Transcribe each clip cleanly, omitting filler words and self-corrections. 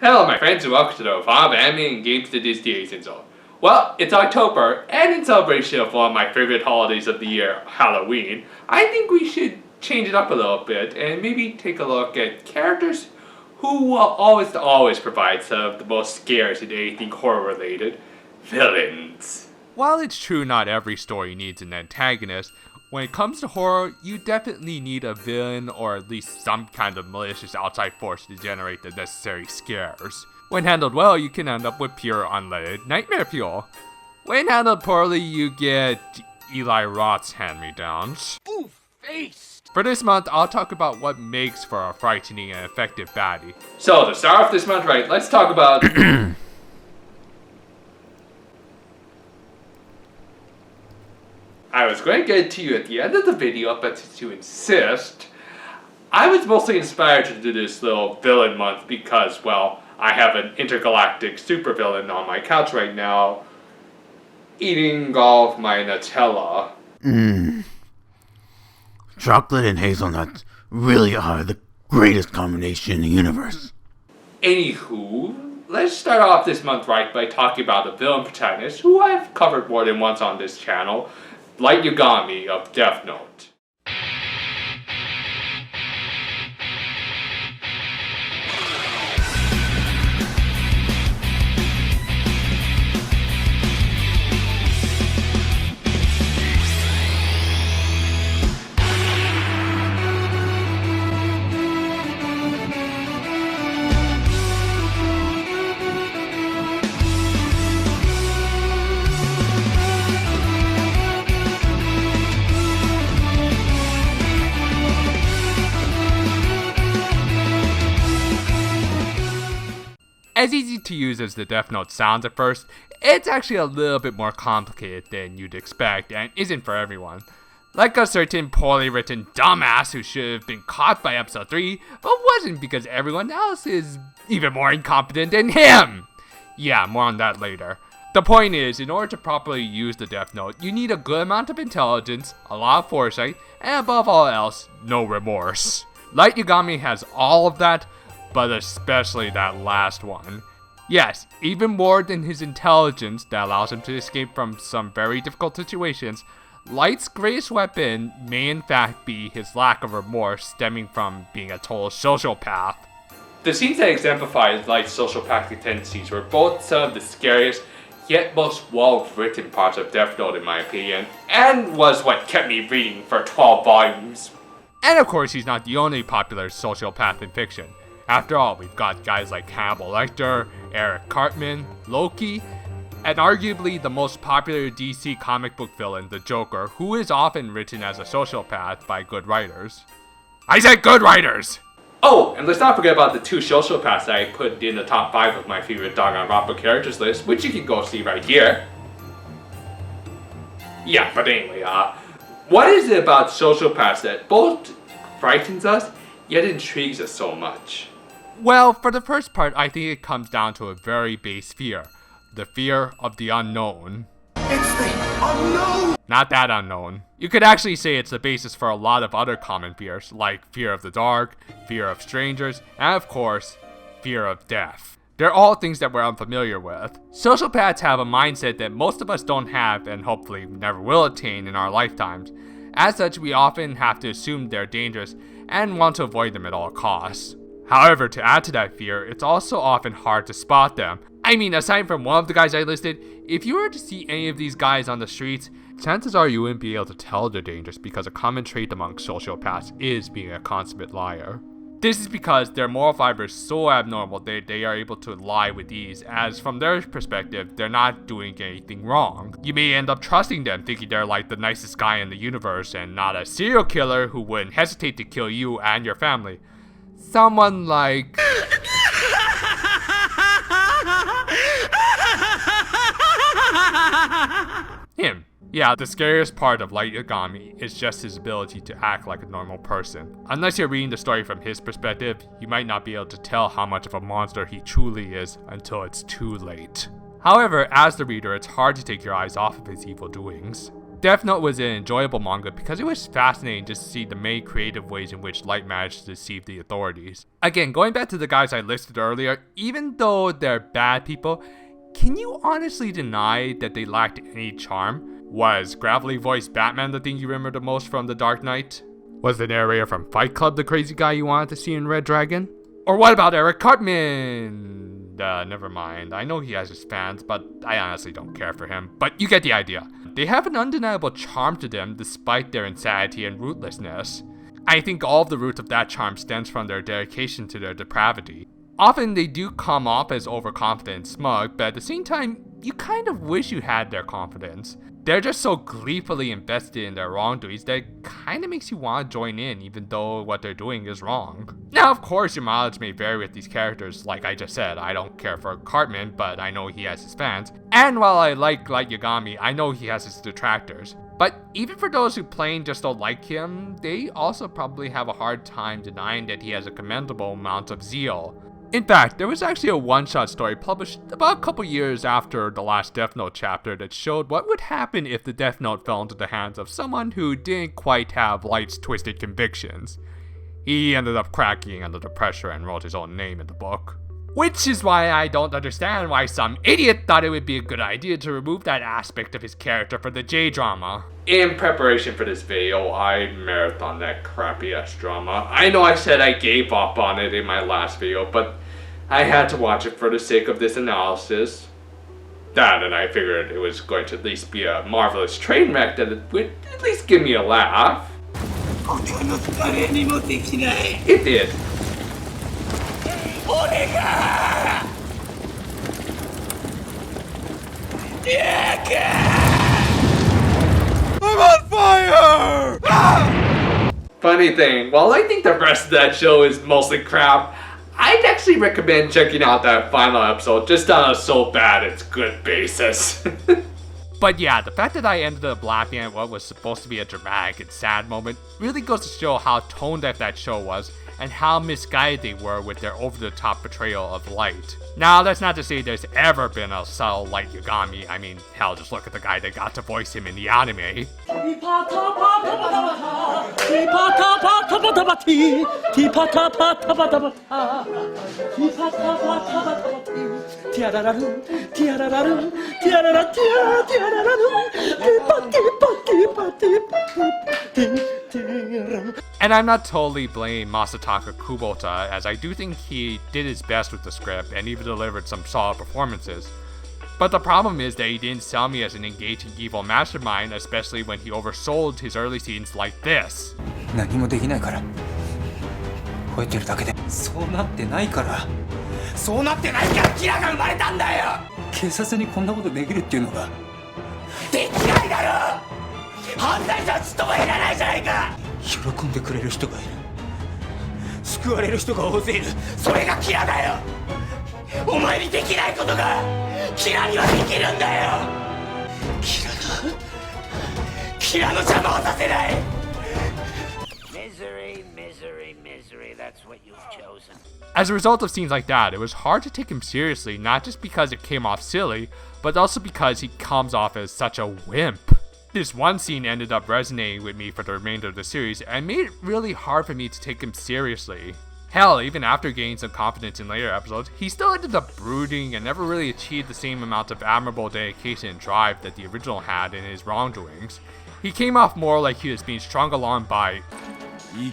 Hello my friends and welcome to the Bob Anime and Games to Disney Zone. Well, it's October, and in celebration of one of my favorite holidays of the year, Halloween, I think we should change it up a little bit and maybe take a look at characters who will always provide some of the most scares in anything horror related, villains. While it's true not every story needs an antagonist, when it comes to horror, you definitely need a villain or at least some kind of malicious outside force to generate the necessary scares. When handled well, you can end up with pure unleaded nightmare fuel. When handled poorly, you get Eli Roth's hand-me-downs. Ooh, face! For this month, I'll talk about what makes for a frightening and effective baddie. So to start off this month right, let's talk about... I was going to get to you at the end of the video, but since you insist, I was mostly inspired to do this little villain month because, well, I have an intergalactic supervillain on my couch right now, eating all of my Nutella. Chocolate and hazelnuts really are the greatest combination in the universe. Anywho, let's start off this month right by talking about the villain protagonist who I've covered more than once on this channel, like Yagami of Death Note. As easy to use as the Death Note sounds at first, it's actually a little bit more complicated than you'd expect and isn't for everyone. Like a certain poorly written dumbass who should have been caught by episode 3, but wasn't because everyone else is even more incompetent than him! Yeah, more on that later. The point is, in order to properly use the Death Note, you need a good amount of intelligence, a lot of foresight, and above all else, no remorse. Light Yagami has all of that, but especially that last one. Yes, even more than his intelligence that allows him to escape from some very difficult situations, Light's greatest weapon may in fact be his lack of remorse stemming from being a total sociopath. The scenes that exemplify Light's sociopathic tendencies were both some of the scariest, yet most well-written parts of Death Note in my opinion, and was what kept me reading for 12 volumes. And of course he's not the only popular sociopath in fiction. After all, we've got guys like Hannibal Lecter, Eric Cartman, Loki, and arguably the most popular DC comic book villain, the Joker, who is often written as a sociopath by good writers. I said good writers! Oh, and let's not forget about the two sociopaths that I put in the top 5 of my favorite Danganronpa characters list, which you can go see right here. Yeah, but anyway, what is it about sociopaths that both frightens us, yet intrigues us so much? Well, for the first part, I think it comes down to a very base fear. The fear of the unknown. It's the unknown! Not that unknown. You could actually say it's the basis for a lot of other common fears, like fear of the dark, fear of strangers, and of course, fear of death. They're all things that we're unfamiliar with. Sociopaths have a mindset that most of us don't have and hopefully never will attain in our lifetimes. As such, we often have to assume they're dangerous and want to avoid them at all costs. However, to add to that fear, it's also often hard to spot them. I mean, aside from one of the guys I listed, if you were to see any of these guys on the streets, chances are you wouldn't be able to tell they're dangerous because a common trait among sociopaths is being a consummate liar. This is because their moral fiber is so abnormal that they are able to lie with ease, as from their perspective, they're not doing anything wrong. You may end up trusting them, thinking they're like the nicest guy in the universe and not a serial killer who wouldn't hesitate to kill you and your family. Someone like... him. Yeah, the scariest part of Light Yagami is just his ability to act like a normal person. Unless you're reading the story from his perspective, you might not be able to tell how much of a monster he truly is until it's too late. However, as the reader, it's hard to take your eyes off of his evil doings. Death Note was an enjoyable manga because it was fascinating just to see the many creative ways in which Light managed to deceive the authorities. Again, going back to the guys I listed earlier, even though they're bad people, can you honestly deny that they lacked any charm? Was gravelly voiced Batman the thing you remember the most from The Dark Knight? Was the narrator from Fight Club the crazy guy you wanted to see in Red Dragon? Or what about Eric Cartman? Never mind. I know he has his fans, but I honestly don't care for him. But you get the idea. They have an undeniable charm to them despite their insanity and rootlessness. I think all of the root of that charm stems from their dedication to their depravity. Often they do come off as overconfident and smug, but at the same time, you kind of wish you had their confidence. They're just so gleefully invested in their wrongdoings that it kind of makes you want to join in even though what they're doing is wrong. Now of course your mileage may vary with these characters, like I just said, I don't care for Cartman, but I know he has his fans. And while I like Light Yagami, I know he has his detractors. But even for those who plain just don't like him, they also probably have a hard time denying that he has a commendable amount of zeal. In fact, there was actually a one-shot story published about a couple years after the last Death Note chapter that showed what would happen if the Death Note fell into the hands of someone who didn't quite have Light's twisted convictions. He ended up cracking under the pressure and wrote his own name in the book. Which is why I don't understand why some idiot thought it would be a good idea to remove that aspect of his character for the J-drama. In preparation for this video, I marathoned that crappy ass drama. I know I said I gave up on it in my last video, but I had to watch it for the sake of this analysis. That, and I figured it was going to at least be a marvelous train wreck that it would at least give me a laugh. It did. I'm on fire! Funny thing, while I think the rest of that show is mostly crap, I'd actually recommend checking out that final episode just on a so bad it's good basis. But yeah, the fact that I ended up laughing at what was supposed to be a dramatic and sad moment really goes to show how tone deaf that show was and how misguided they were with their over-the-top portrayal of Light. Now, that's not to say there's ever been a subtle Light Yagami. I mean, hell, just look at the guy that got to voice him in the anime. And I'm not totally blaming Masataka Kubota, as I do think he did his best with the script and even delivered some solid performances. But the problem is that he didn't sell me as an engaging evil mastermind, especially when he oversold his early scenes like this. 何もできないから吠えてるだけでそうなってないからキラが生まれたんだよ警察にこんなことできるっていうのができないだろ犯罪者はちっともいらないじゃないか喜んでくれる人がいる救われる人が大勢いるそれがキラだよお前にできないことがキラにはできるんだよキラの邪魔をさせない Misery, that's what you've chosen. As a result of scenes like that, it was hard to take him seriously, not just because it came off silly, but also because he comes off as such a wimp. This one scene ended up resonating with me for the remainder of the series and made it really hard for me to take him seriously. Hell, even after gaining some confidence in later episodes, he still ended up brooding and never really achieved the same amount of admirable dedication and drive that the original had in his wrongdoings. He came off more like he was being strung along by an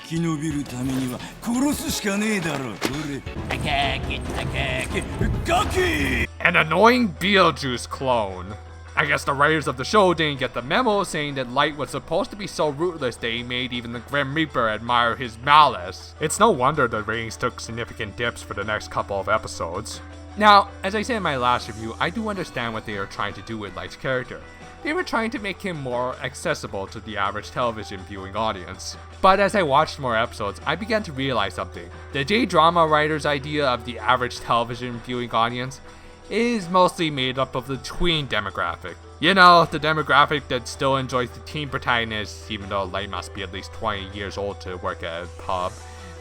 annoying Beetlejuice clone. I guess the writers of the show didn't get the memo saying that Light was supposed to be so ruthless that he made even the Grim Reaper admire his malice. It's no wonder the ratings took significant dips for the next couple of episodes. Now, as I said in my last review, I do understand what they are trying to do with Light's character. They were trying to make him more accessible to the average television viewing audience. But as I watched more episodes, I began to realize something. The J-drama writer's idea of the average television viewing audience is mostly made up of the tween demographic. You know, the demographic that still enjoys the teen protagonist, even though Light must be at least 20 years old to work at a pub,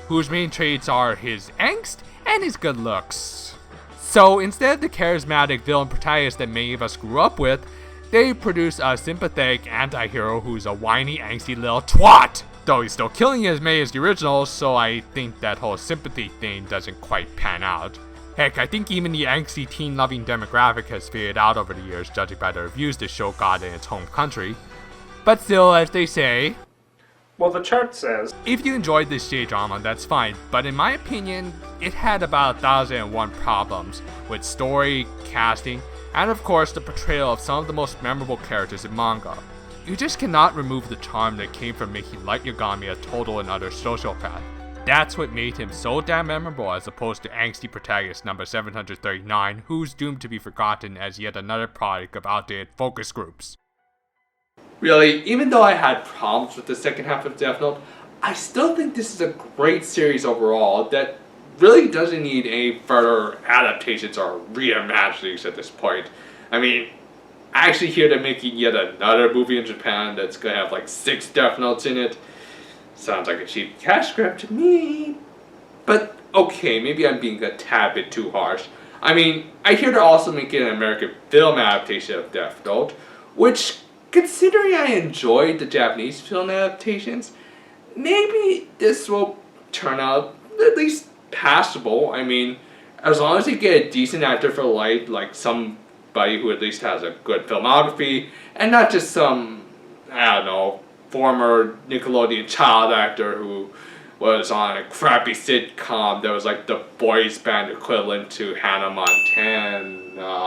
whose main traits are his angst and his good looks. So instead of the charismatic villain protagonist that many of us grew up with, they produce a sympathetic anti-hero who's a whiny, angsty little twat! Though he's still killing as many as the originals, so I think that whole sympathy thing doesn't quite pan out. Heck, I think even the angsty teen-loving demographic has faded out over the years, judging by the reviews the show got in its home country. But still, as they say, Well, the chart says, if you enjoyed this J-drama, that's fine, but in my opinion, it had about 1001 problems, with story, casting, and of course the portrayal of some of the most memorable characters in manga. You just cannot remove the charm that came from making Light Yagami a total and utter sociopath. That's what made him so damn memorable as opposed to angsty protagonist number 739, who's doomed to be forgotten as yet another product of outdated focus groups. Really, even though I had problems with the second half of Death Note, I still think this is a great series overall that really doesn't need any further adaptations or reimaginings at this point. I mean, I actually hear they're making yet another movie in Japan that's gonna have like 6 Death Notes in it. Sounds like a cheap cash grab to me. But okay, maybe I'm being a tad bit too harsh. I mean, I hear they're also making an American film adaptation of Death Note, which, considering I enjoyed the Japanese film adaptations, maybe this will turn out at least passable. I mean, as long as you get a decent actor for Light, like somebody who at least has a good filmography, and not just some, I don't know, former Nickelodeon child actor who was on a crappy sitcom that was like the boys band equivalent to Hannah Montana.「